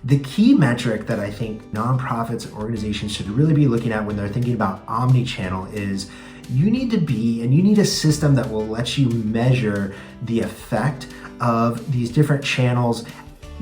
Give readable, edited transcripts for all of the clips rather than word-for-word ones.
The key metric that I think nonprofits and organizations should really be looking at when they're thinking about omni-channel is you need a system that will let you measure the effect of these different channels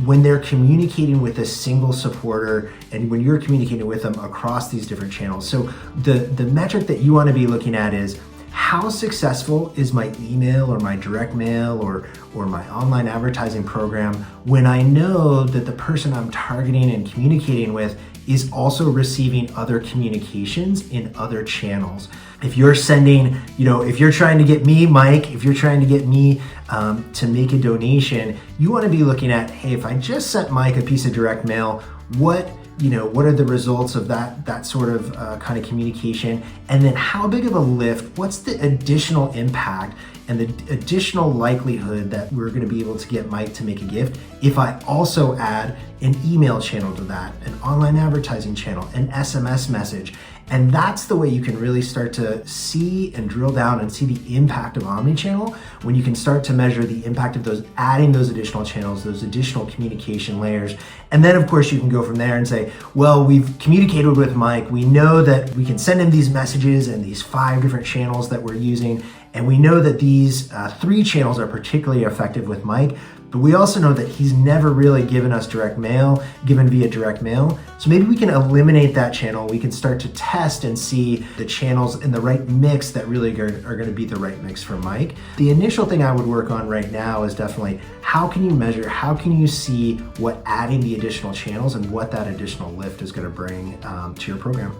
when they're communicating with a single supporter and when you're communicating with them across these different channels. So the metric that you want to be looking at is how successful is my email or my direct mail or my online advertising program when I know that the person I'm targeting and communicating with is also receiving other communications in other channels. If you're sending, if you're trying to get me, Mike, if you're trying to get me to make a donation, you want to be looking at, hey, if I just sent Mike a piece of direct mail, what are the results of that sort of kind of communication? And then how big of a lift, what's the additional impact and the additional likelihood that we're gonna be able to get Mike to make a gift if I also add an email channel to that, an online advertising channel, an SMS message. And that's the way you can really start to see and drill down and see the impact of omnichannel when you can start to measure the impact of adding those additional channels, those additional communication layers. And then of course you can go from there and say, well, we've communicated with Mike. We know that we can send him these messages and these 5 different channels that we're using. And we know that these 3 channels are particularly effective with Mike. But we also know that he's never really given us given via direct mail. So maybe we can eliminate that channel. We can start to test and see the channels in the right mix that really are gonna be the right mix for Mike. The initial thing I would work on right now is definitely how can you measure, how can you see what adding the additional channels and what that additional lift is gonna bring to your program.